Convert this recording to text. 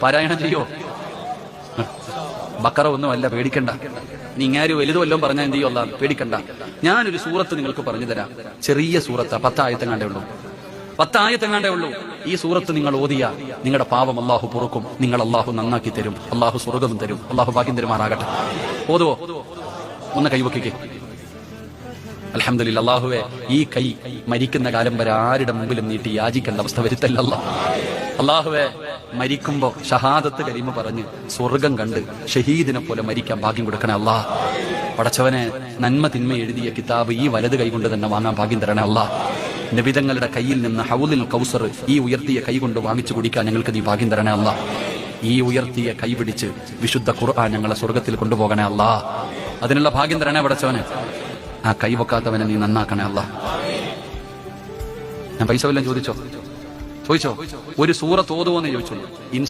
പാരായണം ചെയ്യോ? ബക്കറ ഒന്നുമല്ല, പേടിക്കണ്ട. നീ ഇങ്ങാര് വലുതും വല്ലതും പറഞ്ഞാൽ എന്ത് ചെയ്യോ? പേടിക്കണ്ട. ഞാനൊരു സൂറത്ത് നിങ്ങൾക്ക് പറഞ്ഞു തരാം. ചെറിയ സൂറത്താ, 10 ആയത്തെങ്ങാണ്ടേ ഉള്ളൂ. 10 ആയത്തെങ്ങാണ്ടേ ഉള്ളൂ. ഈ സൂറത്ത് നിങ്ങൾ ഓതിയ നിങ്ങളുടെ പാപം അള്ളാഹു പൊറുക്കും. നിങ്ങൾ അള്ളാഹു നന്നാക്കി തരും. അള്ളാഹു സ്വർഗ്ഗം തരും. അള്ളാഹു ഭാഗ്യം തരുമാറാകട്ടെ. ഓതുവോ? ഒന്ന് കൈവക്കിക്കേ. അൽഹംദുലില്ലാ. അല്ലാഹുവേ, ഈ കൈ മരിക്കുന്ന കാലം വരെ ആരുടെ മുമ്പിലും നീട്ടി യാചിക്കേണ്ട അവസ്ഥ വരുത്തല്ല. അല്ലാഹുവേ, മരിക്കുമ്പോ ഷഹാദത്ത് കലിമ പറഞ്ഞ് സ്വർഗം കണ്ട് ഷഹീദിനെ പോലെ മരിക്കാൻ ഭാഗ്യം കൊടുക്കണേ അല്ലാഹ്. പടച്ചവനെ, നന്മ തിന്മ എഴുതിയ കിതാബ് ഈ വലത് കൈ കൊണ്ട് തന്നെ വാങ്ങാൻ ഭാഗ്യം തരണേ അല്ലാഹ്. നബിതങ്ങളുടെ കയ്യിൽ നിന്ന് ഹൗലുൽ കൗസർ ഈ ഉയർത്തിയ കൈ കൊണ്ട് വാങ്ങിച്ചു കുടിക്കാൻ ഞങ്ങൾക്ക് നീ ഭാഗ്യം തരണേ അല്ലാഹ്. ഈ ഉയർത്തിയ കൈ പിടിച്ച് വിശുദ്ധ ഖുർആൻ ഞങ്ങളെ സ്വർഗത്തിൽ കൊണ്ടുപോകണേ അല്ലാഹ്. അതിനുള്ള ഭാഗ്യം തരണേ പടച്ചവനെ. ആ കൈ വെക്കാത്തവനെ നീ നന്നാക്കണേ അല്ലാഹ്. ഞാൻ പൈസ വല്ലതും ചോദിച്ചോ? ഒരു സൂറത്ത് ഓതുവോന്നേ ചോദിച്ചോളൂ.